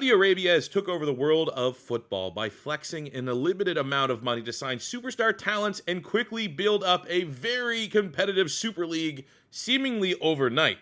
Saudi Arabia has took over the world of football by flexing an unlimited amount of money to sign superstar talents and quickly build up a very competitive Super League seemingly overnight.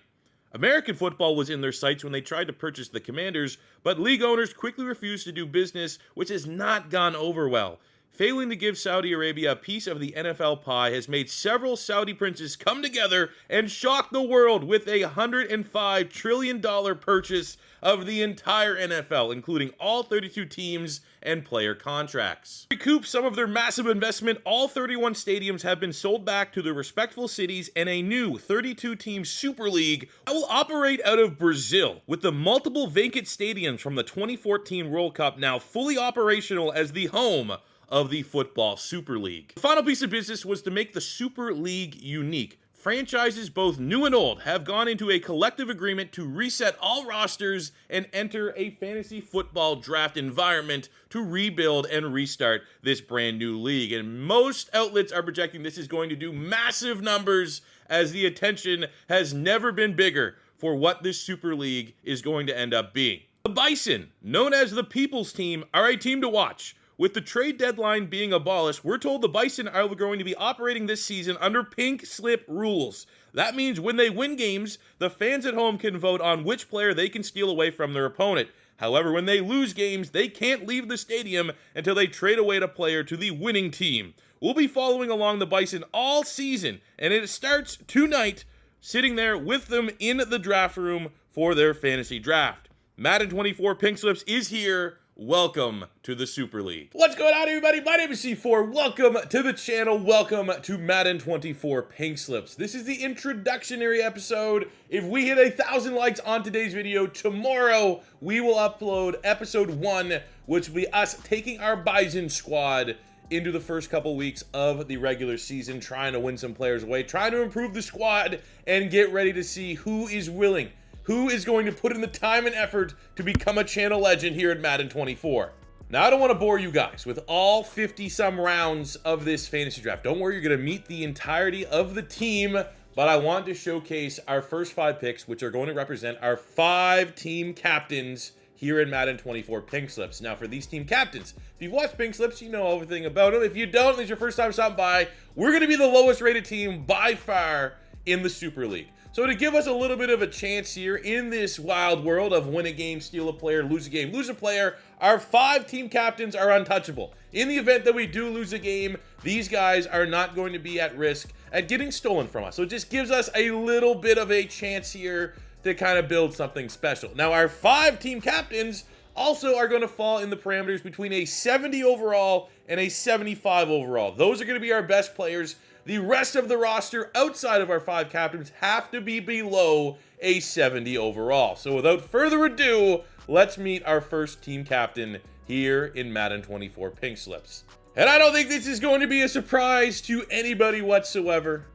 American football was in their sights when they tried to purchase the Commanders, but league owners quickly refused to do business, which has not gone over well. Failing to give Saudi Arabia a piece of the NFL pie has made several Saudi princes come together and shock the world with a $105 trillion purchase of the entire NFL, including all 32 teams and player contracts. To recoup some of their massive investment, all 31 stadiums have been sold back to their respective cities, and a new 32-team Super League that will operate out of Brazil, with the multiple vacant stadiums from the 2014 World Cup now fully operational as the home of the Football Super League. The final piece of business was to make the Super League unique. Franchises, both new and old, have gone into a collective agreement to reset all rosters and enter a fantasy football draft environment to rebuild and restart this brand new league. And most outlets are projecting this is going to do massive numbers, as the attention has never been bigger for what this Super League is going to end up being. The Bison, known as the People's Team, are a team to watch. With the trade deadline being abolished, we're told the Bison are going to be operating this season under pink slip rules. That means when they win games, the fans at home can vote on which player they can steal away from their opponent. However, when they lose games, they can't leave the stadium until they trade away a player to the winning team. We'll be following along the Bison all season, and it starts tonight, sitting there with them in the draft room for their fantasy draft. Madden 24 Pink Slips is here. Welcome to the Super League. What's going on, everybody? My name is C4. Welcome to the channel. Welcome to Madden 24 Pink Slips. This is the introductionary episode. If we hit 1,000 likes on today's video, tomorrow we will upload episode 1, which will be us taking our Bison squad into the first couple weeks of the regular season, trying to win some players away, trying to improve the squad, and get ready to see who is willing, who is going to put in the time and effort to become a channel legend here at Madden 24. Now, I don't want to bore you guys with all 50-some rounds of this fantasy draft. Don't worry, you're going to meet the entirety of the team, but I want to showcase our first 5 picks, which are going to represent our 5 team captains here in Madden 24 Pink Slips. Now, for these team captains, if you've watched Pink Slips, you know everything about them. If you don't, and it's your first time stopping by, we're going to be the lowest rated team by far in the Super League. So to give us a little bit of a chance here in this wild world of win a game, steal a player, lose a game, lose a player, our 5 team captains are untouchable. In the event that we do lose a game, these guys are not going to be at risk at getting stolen from us. So it just gives us a little bit of a chance here to kind of build something special. Now, our 5 team captains also are going to fall in the parameters between a 70 overall and a 75 overall. Those are going to be our best players. The rest of the roster outside of our 5 captains have to be below a 70 overall. So without further ado, let's meet our first team captain here in Madden 24 Pink Slips. And I don't think this is going to be a surprise to anybody whatsoever,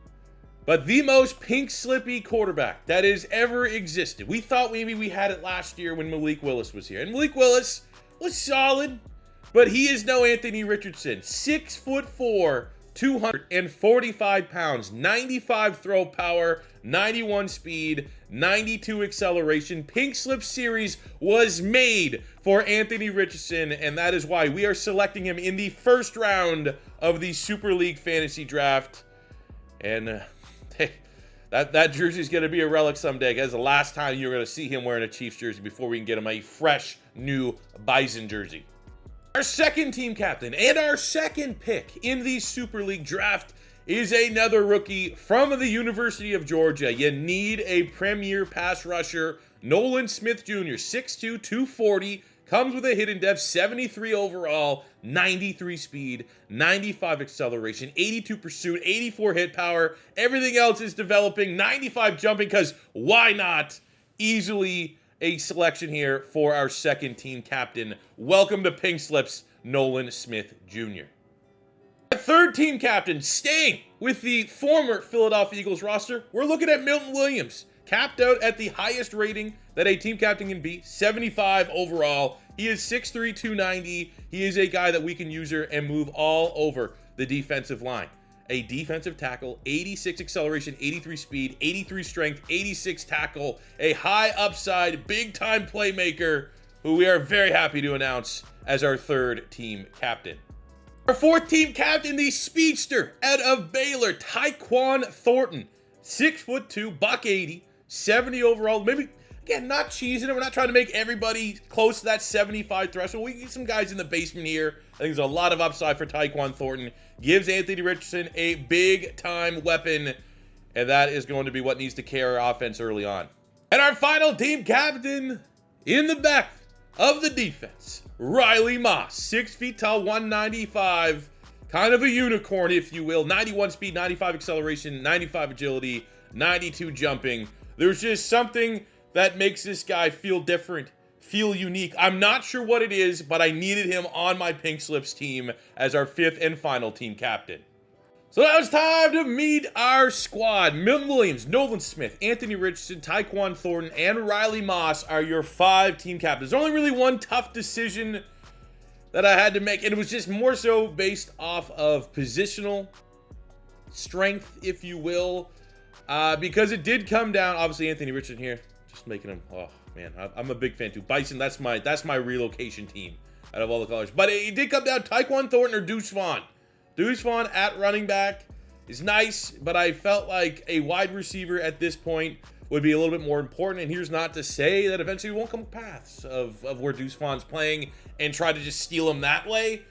but the most pink slippy quarterback that has ever existed. We thought maybe we had it last year when Malik Willis was here. And Malik Willis was solid, but he is no Anthony Richardson. 6'4", 245 pounds, 95 throw power, 91 speed, 92 acceleration. Pink Slip series was made for Anthony Richardson, and that is why we are selecting him in the first round of the Super League Fantasy Draft. And hey, that jersey is going to be a relic someday, guys. The last time you're going to see him wearing a Chiefs jersey before we can get him a fresh new Bison jersey. Our second team captain and our second pick in the Super League draft is another rookie from the University of Georgia. You need a premier pass rusher. Nolan Smith Jr., 6'2", 240, comes with a hidden depth, 73 overall, 93 speed, 95 acceleration, 82 pursuit, 84 hit power. Everything else is developing, 95 jumping, because why not? Easily a selection here for our second team captain. Welcome to Pink Slips, Nolan Smith Jr. Our third team captain, staying with the former Philadelphia Eagles roster, we're looking at Milton Williams, capped out at the highest rating that a team captain can be, 75 overall. He is 6'3", 290. He is a guy that we can use her and move all over the defensive line. A defensive tackle, 86 acceleration, 83 speed, 83 strength, 86 tackle, a high upside, big time playmaker. who we are very happy to announce as our third team captain. Our fourth team captain, the speedster out of Baylor, Tyquan Thornton. 6'2", $180, 70 overall. Maybe, again, not cheesing it. We're not trying to make everybody close to that 75 threshold. We get some guys in the basement here. I think there's a lot of upside for Tyquan Thornton. Gives Anthony Richardson a big-time weapon, and that is going to be what needs to carry our offense early on. And our final team captain in the back of the defense, Riley Moss. 6 feet tall, 195. Kind of a unicorn, if you will. 91 speed, 95 acceleration, 95 agility, 92 jumping. There's just something that makes this guy feel different, feel unique. I'm not sure what it is, but I needed him on my Pink Slips team as our fifth and final team captain. So now it's time to meet our squad. Milton Williams, Nolan Smith, Anthony Richardson, Tyquan Thornton, and Riley Moss are your 5 team captains. There's only really one tough decision that I had to make, and it was just more so based off of positional strength, if you will, because it did come down. Obviously, Anthony Richardson here, just making him. Oh man, I'm a big fan too. Bison, that's my relocation team out of all the colors. But it did come down Tyquan Thornton or Deuce Vaughn. Deuce Vaughn at running back is nice, but I felt like a wide receiver at this point would be a little bit more important. And here's not to say that eventually we won't come paths of where Deuce Vaughn's playing and try to just steal him that way.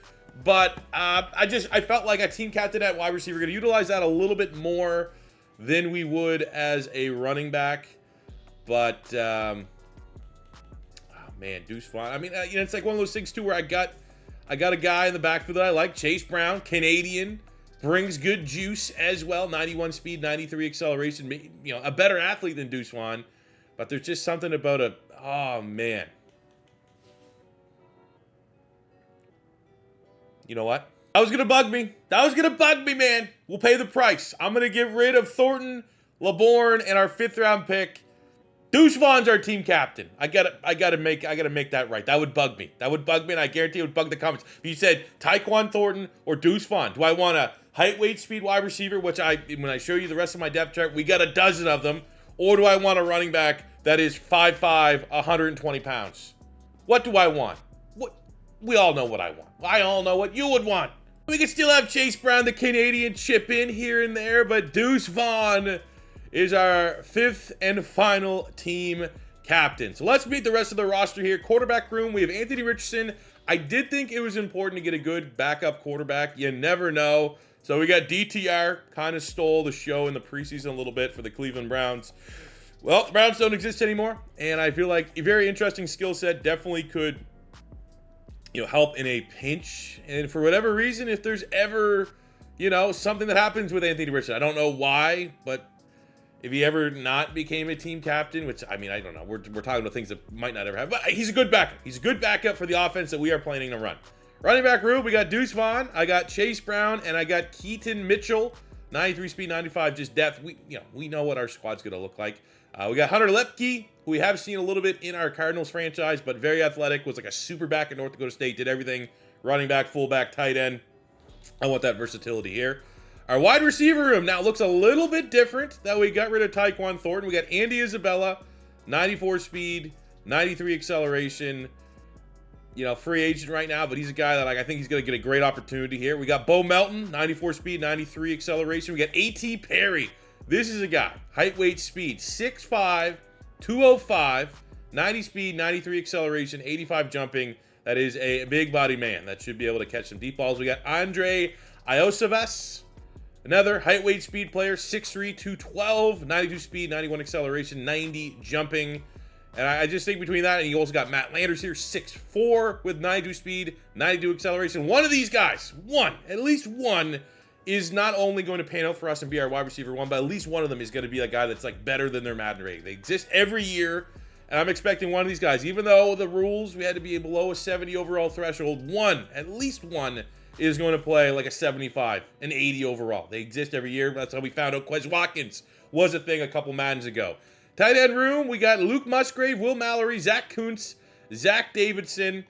But I felt like a team captain at wide receiver, going to utilize that a little bit more than we would as a running back. But oh man, Deuce Vaughn. I mean, it's like one of those things too where I got a guy in the backfield that I like, Chase Brown, Canadian, brings good juice as well. 91 speed, 93 acceleration. A better athlete than Deuce Vaughn, but there's just something about oh man. You know what? That was gonna bug me. Man. We'll pay the price. I'm gonna get rid of Thornton, LeBourne, and our 5th round pick. Deuce Vaughn's our team captain. I gotta make that right. That would bug me. And I guarantee it would bug the comments. If you said Tyquan Thornton or Deuce Vaughn, do I want a height, weight, speed wide receiver, which when I show you the rest of my depth chart, we got a dozen of them, or do I want a running back that is 5'5", 120 pounds? What do I want? We all know what I want. I all know what you would want. We could still have Chase Brown, the Canadian, chip in here and there, but Deuce Vaughn is our 5th and final team captain. So let's meet the rest of the roster here. Quarterback room, we have Anthony Richardson. I did think it was important to get a good backup quarterback. You never know. So we got DTR, kind of stole the show in the preseason a little bit for the Cleveland Browns. Well, the Browns don't exist anymore, and I feel like a very interesting skill set, definitely could help in a pinch. And for whatever reason, if there's ever, something that happens with Anthony Richardson, I don't know why, but if he ever not became a team captain, which, I don't know. We're talking about things that might not ever happen. But he's a good backup. He's a good backup for the offense that we are planning to run. Running back room, we got Deuce Vaughn, I got Chase Brown, and I got Keaton Mitchell. 93 speed, 95 just depth. We know what our squad's going to look like. We got Hunter Lepke, who we have seen a little bit in our Cardinals franchise, but very athletic, was like a super back at North Dakota State, did everything. Running back, fullback, tight end. I want that versatility here. Our wide receiver room now looks a little bit different that we got rid of Tyquan Thornton. We got Andy Isabella, 94 speed, 93 acceleration. Free agent right now, but he's a guy that I think he's going to get a great opportunity here. We got Bo Melton, 94 speed, 93 acceleration. We got A.T. Perry. This is a guy, height, weight, speed, 6'5", 205, 90 speed, 93 acceleration, 85 jumping. That is a big body man that should be able to catch some deep balls. We got Andre Iosivas, another height, weight, speed player, 6'3", 212, 92 speed, 91 acceleration, 90 jumping. And I just think between that and you also got Matt Landers here, 6'4", with 92 speed, 92 acceleration. One of these guys, at least one, is not only going to pan out for us and be our wide receiver 1, but at least one of them is going to be a guy that's better than their Madden rating. They exist every year, and I'm expecting one of these guys, even though the rules, we had to be below a 70 overall threshold, at least one, is going to play like a 75, an 80 overall. They exist every year. That's how we found out Quez Watkins was a thing a couple Maddens ago. Tight end room, we got Luke Musgrave, Will Mallory, Zach Kuntz, Zach Davidson.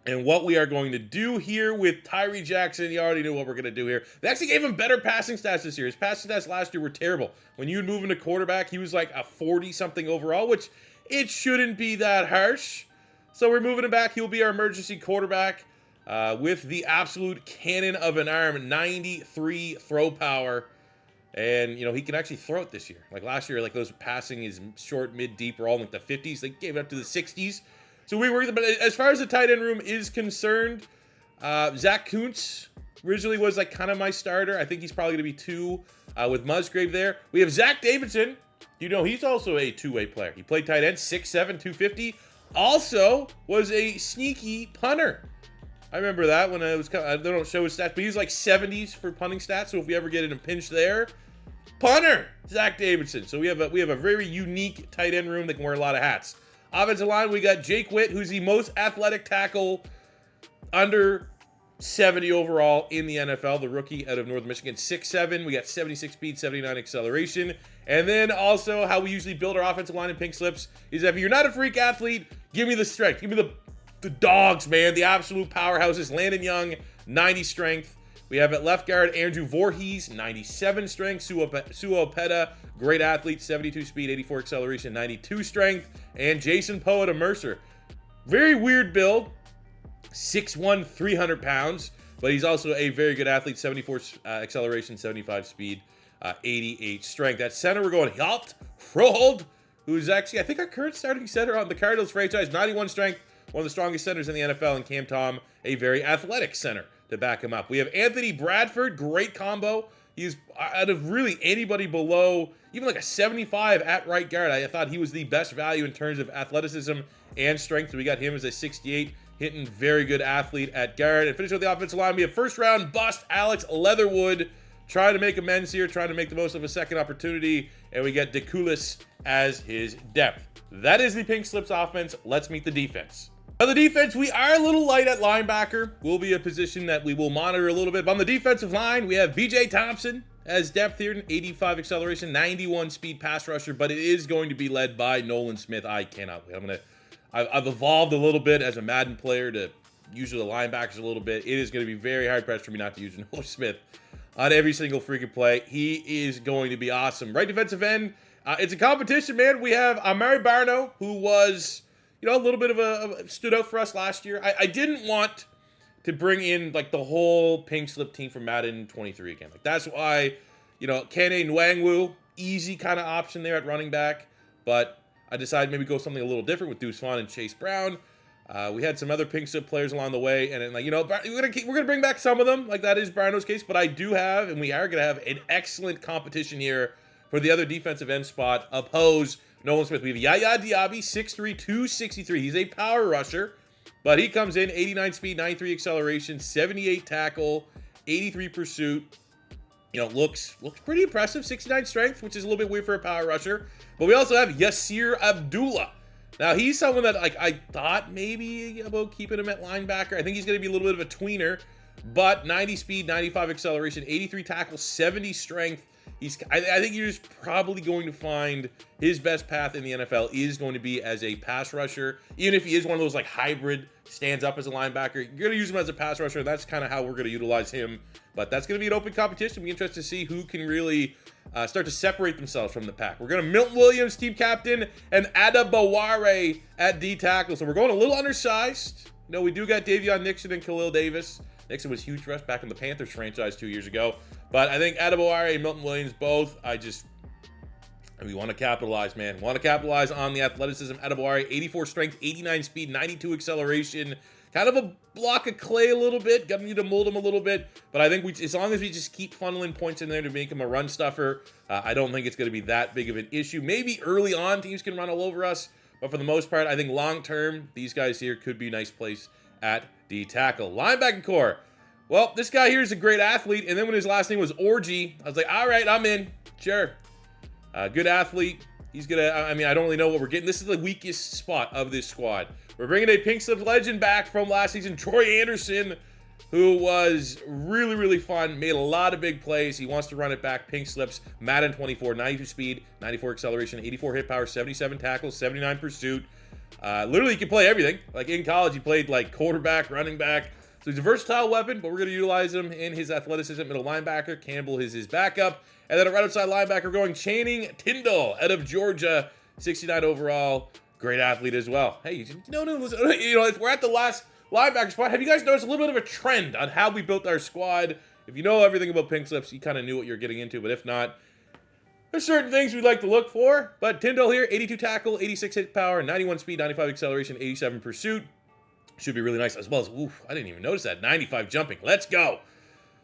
And what we are going to do here with Tyree Jackson, you already know what we're going to do here. They actually gave him better passing stats this year. His passing stats last year were terrible. When you would move into quarterback, he was like a 40-something overall, which it shouldn't be that harsh. So we're moving him back. He'll be our emergency quarterback with the absolute cannon of an arm, 93 throw power. And, he can actually throw it this year. Like last year, like those passing is short, mid, deep are all in like the 50s. They gave it up to the 60s. So we were, but as far as the tight end room is concerned, Zach Kuntz originally was like kind of my starter. I think he's probably going to be 2 with Musgrave there. We have Zach Davidson. He's also a two-way player. He played tight end, 6'7", 250. Also was a sneaky punter. I remember that when I don't show his stats, but he's like 70s for punting stats. So if we ever get in a pinch there, punter, Zach Davidson. So we have a very unique tight end room that can wear a lot of hats. Offensive line, we got Jake Witt, who's the most athletic tackle under 70 overall in the NFL, the rookie out of Northern Michigan, 6'7". We got 76 speed, 79 acceleration. And then also how we usually build our offensive line in pink slips is that if you're not a freak athlete, give me the strength. Give me the dogs, man, the absolute powerhouses. Landon Young, 90 strength. We have at left guard Andrew Voorhees, 97 strength. Sua Opeta, great athlete, 72 speed, 84 acceleration, 92 strength. And Jason Poe at Mercer. Very weird build, 6'1", 300 pounds. But he's also a very good athlete, 74 acceleration, 75 speed, 88 strength. At center, we're going Hjalt Frohold, who's actually, I think, our current starting center on the Cardinals franchise, 91 strength. One of the strongest centers in the NFL, and Cam Tom, a very athletic center to back him up. We have Anthony Bradford, great combo. He's out of really anybody below, even like a 75 at right guard. I thought he was the best value in terms of athleticism and strength. So we got him as a 68, hitting very good athlete at guard. And finish with the offensive line, we have first round bust Alex Leatherwood, trying to make amends here, trying to make the most of a second opportunity. And we get DeCoulis as his depth. That is the Pink Slips offense. Let's meet the defense. On the defense, we are a little light at linebacker. Will be a position that we will monitor a little bit. But on the defensive line, we have B.J. Thompson as depth here, 85 acceleration, 91 speed pass rusher. But it is going to be led by Nolan Smith. I cannot wait. I've evolved a little bit as a Madden player to use the linebackers a little bit. It is going to be very hard pressed for me not to use Nolan Smith on every single freaking play. He is going to be awesome. Right defensive end, it's a competition, man. We have Amari Barno, who was, a little bit of a stood out for us last year. I didn't want to bring in like the whole pink slip team from Madden 23 again. Like that's why, Kene Nwangwu, easy kind of option there at running back, but I decided maybe go something a little different with Deuce Vaughn and Chase Brown. We had some other pink slip players along the way, and then we're gonna bring back some of them. Like that is Barno's case, but I do have, and we are gonna have an excellent competition here for the other defensive end spot. Oppose Nolan Smith. We have Yaya Diaby, 6'3", 263. He's a power rusher, but he comes in 89 speed, 93 acceleration, 78 tackle, 83 pursuit. Looks pretty impressive. 69 strength, which is a little bit weird for a power rusher. But we also have Yasir Abdullah. Now, he's someone that I thought maybe about keeping him at linebacker. I think he's going to be a little bit of a tweener, but 90 speed, 95 acceleration, 83 tackle, 70 strength. I think you're just probably going to find his best path in the NFL is going to be as a pass rusher. Even if he is one of those like hybrid, stands up as a linebacker, you're going to use him as a pass rusher. That's kind of how we're going to utilize him. But that's going to be an open competition. We're interested to see who can really start to separate themselves from the pack. We're going to Milton Williams, team captain, and Adabaware at D tackle. So we're going a little undersized. We do got Davion Nixon and Khalil Davis. Nixon was huge for us back in the Panthers franchise 2 years ago. But I think Adabaware and Milton Williams both, we want to capitalize, man. Want to capitalize on the athleticism. Adabaware, 84 strength, 89 speed, 92 acceleration. Kind of a block of clay a little bit. Got to need to mold him a little bit. But I think as long as we just keep funneling points in there to make him a run stuffer, I don't think it's going to be that big of an issue. Maybe early on, teams can run all over us. But for the most part, I think long term, these guys here could be a nice place at D tackle. Linebacking core. Well, this guy here is a great athlete, and then when his last name was Orgy, I was like, all right, I'm in. Sure. Good athlete. He's going to, I don't really know what we're getting. This is the weakest spot of this squad. We're bringing a pink slip legend back from last season, Troy Anderson, who was really, really fun, made a lot of big plays. He wants to run it back. Pink slips, Madden 24, 92 speed, 94 acceleration, 84 hit power, 77 tackles, 79 pursuit. Literally, he can play everything. Like in college, he played like quarterback, running back. So he's a versatile weapon, but we're going to utilize him in his athleticism. Middle linebacker, Campbell is his backup. And then a right outside linebacker going Channing Tyndall out of Georgia, 69 overall. Great athlete as well. Hey, no, we're at the last linebacker spot. Have you guys noticed a little bit of a trend on how we built our squad? If you know everything about pink slips, you kind of knew what you're getting into, but if not, there's certain things we'd like to look for. But Tyndall here, 82 tackle, 86 hit power, 91 speed, 95 acceleration, 87 pursuit. Should be really nice, as well as, oof, I didn't even notice that, 95 jumping. Let's go.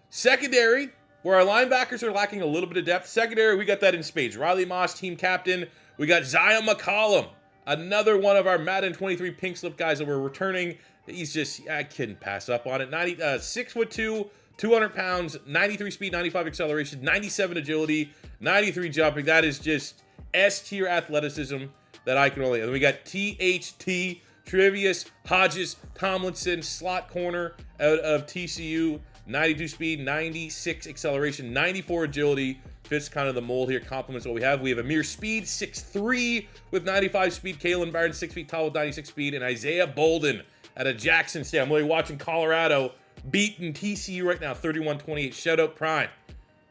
Secondary, where our linebackers are lacking a little bit of depth. Secondary, we got that in spades. Riley Moss, team captain. We got Zion McCollum, another one of our Madden 23 pink slip guys that we're returning. He's just, I couldn't pass up on it. 6'2", 200 pounds, 93 speed, 95 acceleration, 97 agility, 93 jumping. That is just S-tier athleticism that I can only. And we got THT, Trevius Hodges Tomlinson, slot corner out of TCU, 92 speed, 96 acceleration, 94 agility. Fits kind of the mold here, complements what we have. We have Amir Speed, 6'3", with 95 speed. Kalen Barton, 6 feet tall with 96 speed. And Isaiah Bolden out of Jackson State. I'm really watching Colorado beating TCU right now, 31-28. Shout out Prime.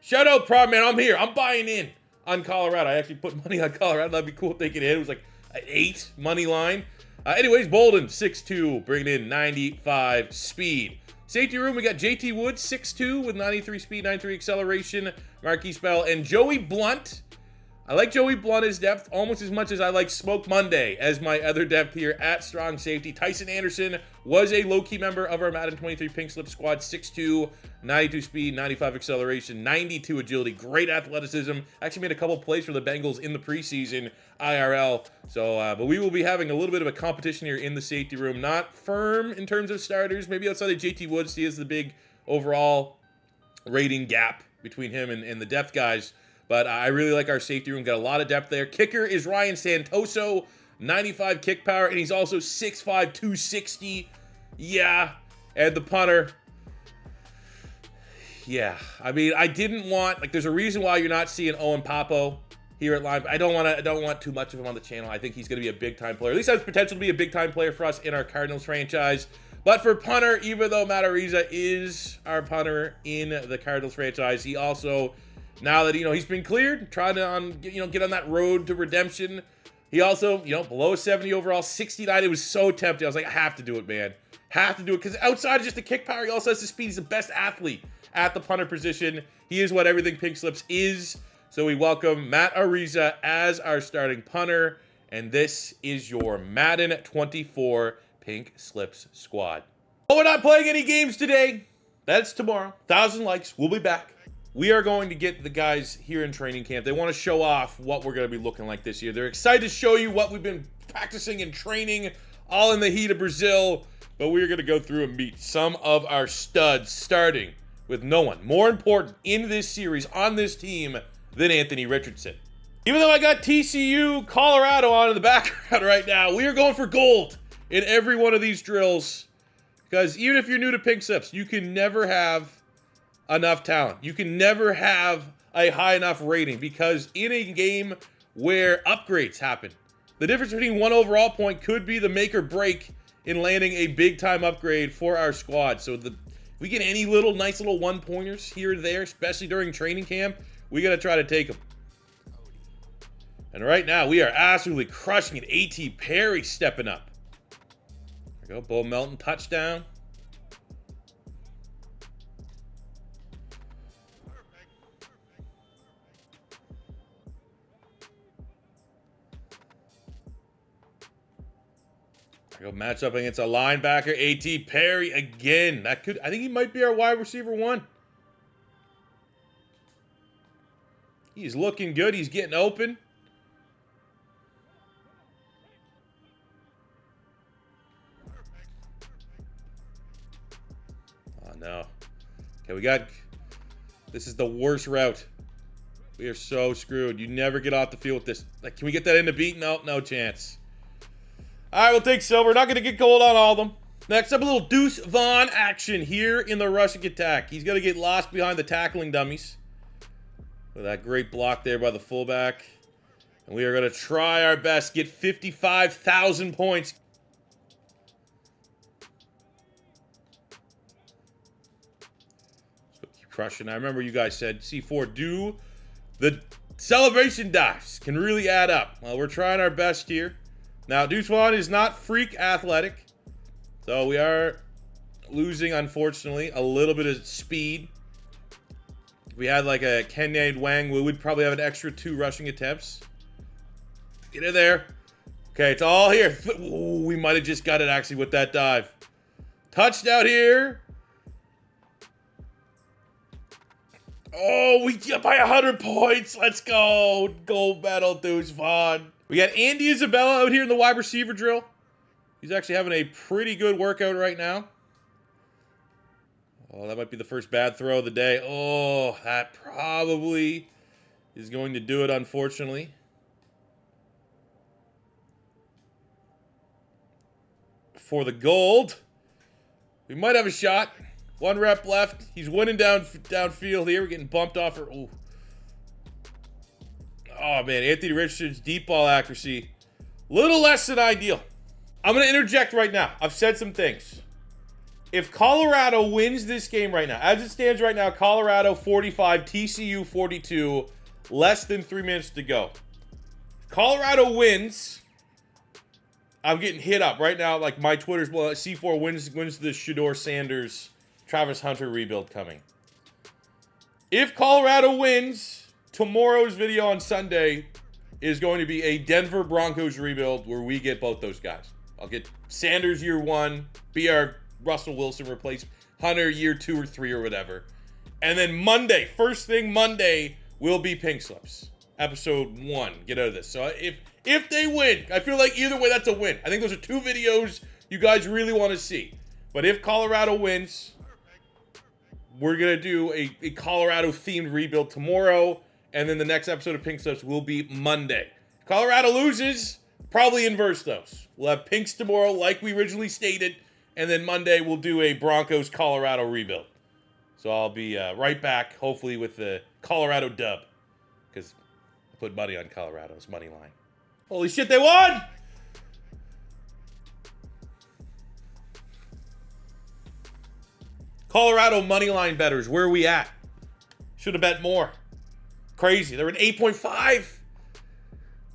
Shout out Prime, man. I'm here. I'm buying in on Colorado. I actually put money on Colorado. That'd be cool if they could hit. It was like an 8 money line. Anyways, Bolden, 6'2", bringing in 95 speed. Safety room, we got JT Woods, 6'2", with 93 speed, 93 acceleration. Marquise Bell and Joey Blunt. I like Joey Blunt as depth almost as much as I like Smoke Monday as my other depth here at strong safety. Tyson Anderson was a low-key member of our Madden 23 Pink Slip squad. 6'2", 92 speed, 95 acceleration, 92 agility. Great athleticism. Actually made a couple plays for the Bengals in the preseason IRL. So, but we will be having a little bit of a competition here in the safety room. Not firm in terms of starters. Maybe outside of JT Woods, he is the big overall rating gap between him and the depth guys. But I really like our safety room. Got a lot of depth there. Kicker is Ryan Santoso, 95 kick power, and he's also 6'5", 260. Yeah. And the punter. Yeah. I mean, I didn't want, like, there's a reason why you're not seeing Owen Papo here at line. I don't want too much of him on the channel. I think he's going to be a big-time player. At least has potential to be a big-time player for us in our Cardinals franchise. But for punter, even though Matt Ariza is our punter in the Cardinals franchise, he also, now that, he's been cleared, trying to, get on that road to redemption. He also, below 70 overall, 69. It was so tempting. I was like, I have to do it, man. Have to do it. Because outside of just the kick power, he also has the speed. He's the best athlete at the punter position. He is what everything Pink Slips is. So we welcome Matt Ariza as our starting punter. And this is your Madden 24 Pink Slips squad. Oh, we're not playing any games today. That's tomorrow. 1,000 likes. We'll be back. We are going to get the guys here in training camp. They want to show off what we're going to be looking like this year. They're excited to show you what we've been practicing and training all in the heat of Brazil. But we're going to go through and meet some of our studs, starting with no one more important in this series on this team than Anthony Richardson. Even though I got TCU, Colorado on in the background right now, we are going for gold in every one of these drills. Because even if you're new to Pink Slips, you can never have enough talent. You can never have a high enough rating, because in a game where upgrades happen, the difference between one overall point could be the make or break in landing a big time upgrade for our squad. So if we get any nice little one pointers here and there, especially during training camp, we got to try to take them. And right now we are absolutely crushing it. A.T. Perry stepping up. There we go. Bo Melton touchdown. There we go. Match up against a linebacker. A.T. Perry again. I think he might be our wide receiver 1. He's looking good. He's getting open. Oh, no. Okay, this is the worst route. We are so screwed. You never get off the field with this. Like, can we get that into beat? No chance. All right, we'll take silver. Not going to get gold on all of them. Next up, a little Deuce Vaughn action here in the rushing attack. He's going to get lost behind the tackling dummies. With that great block there by the fullback. And we are going to try our best, get 55,000 points. So keep crushing. I remember you guys said C4, do the celebration dives can really add up. Well, we're trying our best here. Now, Deuce Vaughn is not freak athletic. So we are losing, unfortunately, a little bit of speed. If we had like a Kenneth Wang, we would probably have an extra 2 rushing attempts. Get in there. Okay, it's all here. Ooh, we might have just got it actually with that dive. Touchdown here. Oh, we get by 100 points. Let's go. Gold medal, Deuce Vaughn. We got Andy Isabella out here in the wide receiver drill. He's actually having a pretty good workout right now. Oh, that might be the first bad throw of the day. Oh, that probably is going to do it, unfortunately. For the gold. We might have a shot. 1 rep left. He's winning downfield here. We're getting bumped off. Ooh. Oh, man. Anthony Richardson's deep ball accuracy. Little less than ideal. I'm going to interject right now. I've said some things. If Colorado wins this game right now, as it stands right now, Colorado 45, TCU 42, less than 3 minutes to go. If Colorado wins, I'm getting hit up right now. Like my Twitter's, well, C4 wins the Shedeur Sanders, Travis Hunter rebuild coming. If Colorado wins, tomorrow's video on Sunday is going to be a Denver Broncos rebuild where we get both those guys. I'll get Sanders year 1, be our Russell Wilson replace Hunter year 2 or 3 or whatever. And then Monday, first thing Monday, will be Pink Slips. Episode 1. Get out of this. So if they win, I feel like either way that's a win. I think those are 2 videos you guys really want to see. But if Colorado wins, we're going to do a Colorado-themed rebuild tomorrow. And then the next episode of Pink Slips will be Monday. Colorado loses, probably inverse those. We'll have Pinks tomorrow like we originally stated. And then Monday we'll do a Broncos-Colorado rebuild. So I'll be right back, hopefully with the Colorado dub. Because I put money on Colorado's money line. Holy shit, they won! Colorado money line bettors, where are we at? Should have bet more. Crazy. They're an 8.5.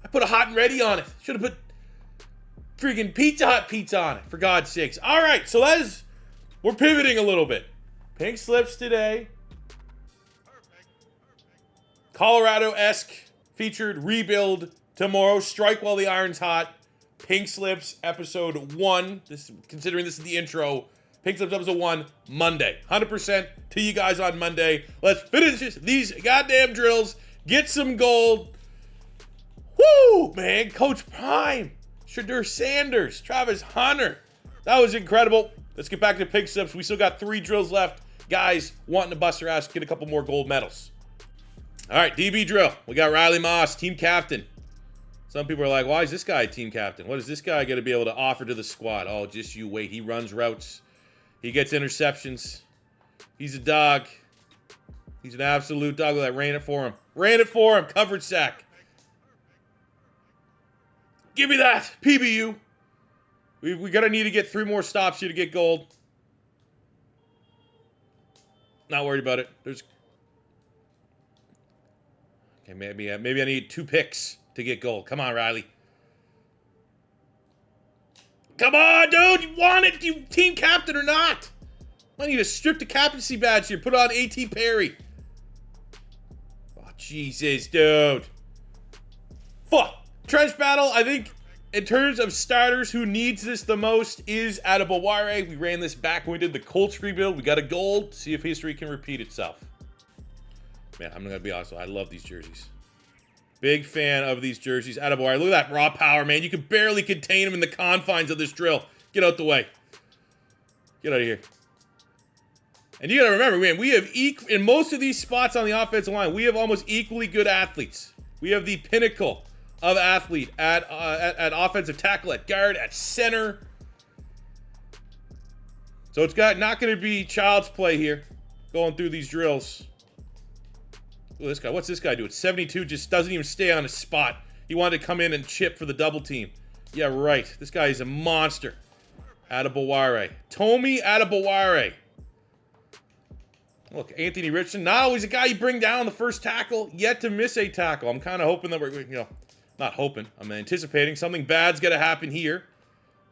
I put a hot and ready on it. Should have put freaking Pizza Hut pizza on it, for God's sakes. All right, so we're pivoting a little bit. Pink Slips today. Colorado-esque featured rebuild tomorrow. Strike while the iron's hot. Pink Slips episode 1. Considering this is the intro. Pink Slips episode 1, Monday. 100% to you guys on Monday. Let's finish these goddamn drills. Get some gold. Woo, man. Coach Prime. Shedeur Sanders. Travis Hunter. That was incredible. Let's get back to Pink Slips. We still got 3 drills left. Guys wanting to bust their ass, get a couple more gold medals. All right, DB drill. We got Riley Moss, team captain. Some people are like, why is this guy a team captain? What is this guy going to be able to offer to the squad? Oh, just you wait. He runs routes. He gets interceptions. He's a dog. He's an absolute dog. That ran it for him. Ran it for him. Covered sack. Give me that. PBU. We got to need to get 3 more stops here to get gold. Not worried about it. Okay, maybe I need 2 picks to get gold. Come on, Riley. Come on, dude. You want it? You team captain or not? I need to strip the captaincy badge here. Put on A.T. Perry. Oh, Jesus, dude. Fuck. Trench battle, I think, in terms of starters, who needs this the most is Adebaware. We ran this back when we did the Colts rebuild. We got a gold. See if history can repeat itself. Man, I'm going to be honest. I love these jerseys. Big fan of these jerseys. Adebaware. Look at that raw power, man. You can barely contain him in the confines of this drill. Get out the way. Get out of here. And you got to remember, man, we have in most of these spots on the offensive line, we have almost equally good athletes. We have the pinnacle of athlete at offensive tackle, at guard, at center. So it's not going to be child's play here going through these drills. Look at this guy. What's this guy doing? 72 just doesn't even stay on his spot. He wanted to come in and chip for the double team. Yeah, right. This guy is a monster. Adebaware. Tomi Adebaware. Look, Anthony Richardson, not always a guy you bring down the first tackle, yet to miss a tackle. I'm kind of hoping that we're Not hoping. I'm anticipating something bad's going to happen here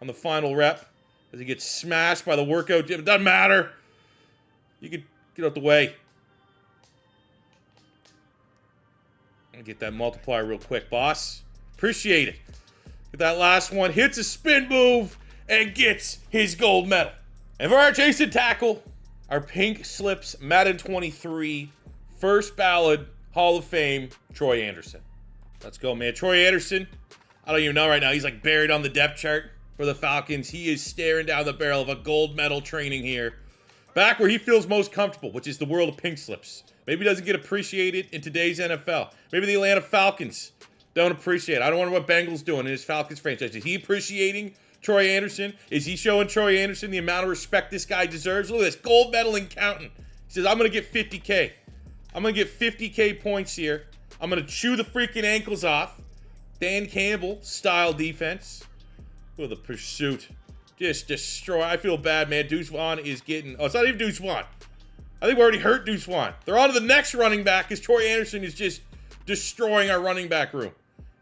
on the final rep as he gets smashed by the workout gym. It doesn't matter. You can get out the way. Get that multiplier real quick, boss. Appreciate it. Get that last one. Hits a spin move and gets his gold medal. And for our Jason tackle, our pink slips Madden 23 first ballot Hall of Fame, Troy Anderson. Let's go, man. Troy Anderson, I don't even know right now. He's like buried on the depth chart for the Falcons. He is staring down the barrel of a gold medal training here. Back where he feels most comfortable, which is the world of pink slips. Maybe he doesn't get appreciated in today's NFL. Maybe the Atlanta Falcons don't appreciate it. I don't wonder what Bengals doing in his Falcons franchise. Is he appreciating Troy Anderson? Is he showing Troy Anderson the amount of respect this guy deserves? Look at this, gold medal and counting. He says, I'm going to get 50K. I'm going to get 50K points here. I'm going to chew the freaking ankles off. Dan Campbell style defense. Look at the pursuit. Just destroy. I feel bad, man. Deuce Vaughn is getting... Oh, it's not even Deuce Vaughn. I think we already hurt Deuce Vaughn. They're on to the next running back because Troy Anderson is just destroying our running back room.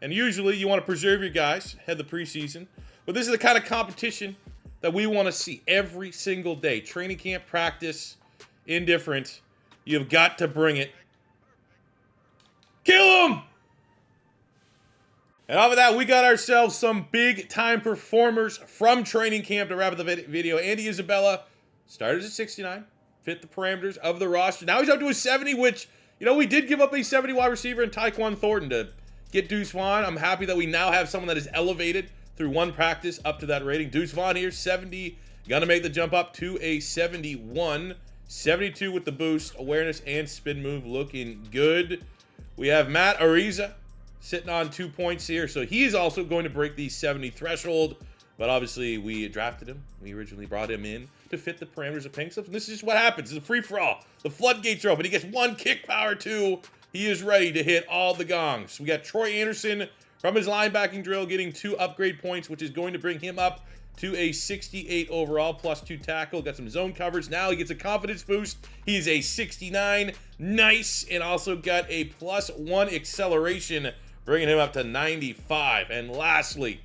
And usually you want to preserve your guys ahead of the preseason. But this is the kind of competition that we want to see every single day. Training camp, practice, indifferent. You've got to bring it. Kill him! And off of that, we got ourselves some big-time performers from training camp to wrap up the video. Andy Isabella started at 69, fit the parameters of the roster. Now he's up to a 70, which, you know, we did give up a 70 wide receiver in Tyquan Thornton to get Deuce Vaughn. I'm happy that we now have someone that is elevated through one practice up to that rating. Deuce Vaughn here, 70. Gonna make the jump up to a 71. 72 with the boost, awareness, and spin move looking good. We have Matt Ariza sitting on 2 points here, so he's also going to break the 70 threshold, but obviously we drafted him. We originally brought him in to fit the parameters of pink slips, and this is just what happens. It's a free-for-all. The floodgates are open. He gets one kick power, two. He is ready to hit all the gongs. We got Troy Anderson from his linebacking drill getting 2 upgrade points, which is going to bring him up to a 68 overall, plus 2 tackle. Got some zone coverage. Now he gets a confidence boost. He's a 69. Nice. And also got a plus 1 acceleration, bringing him up to 95. And lastly,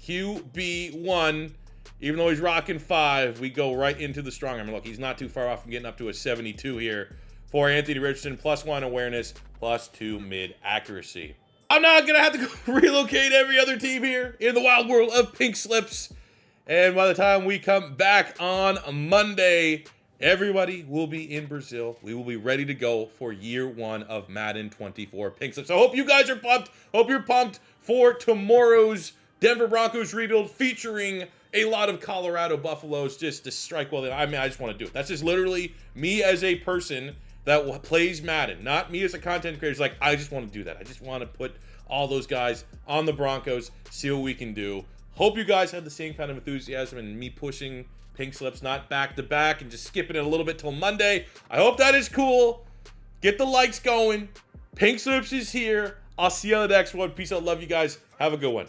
QB1, even though he's rocking 5, we go right into the strong arm. Look, he's not too far off from getting up to a 72 here for Anthony Richardson. Plus 1 awareness, plus 2 mid accuracy. I'm not going to have to go relocate every other team here in the wild world of pink slips. And by the time we come back on Monday, everybody will be in Brazil. We will be ready to go for year 1 of Madden 24 pink slips. So I hope you guys are pumped. Hope you're pumped for tomorrow's Denver Broncos rebuild featuring a lot of Colorado Buffaloes just to strike while I mean, I just want to do it. That's just literally me as a person that plays Madden, not me as a content creator. It's like, I just want to do that. I just want to put all those guys on the Broncos, see what we can do. Hope you guys have the same kind of enthusiasm and me pushing pink slips, not back to back and just skipping it a little bit till Monday. I hope that is cool. Get the likes going. Pink slips is here. I'll see you on the next one. Peace out. Love you guys. Have a good one.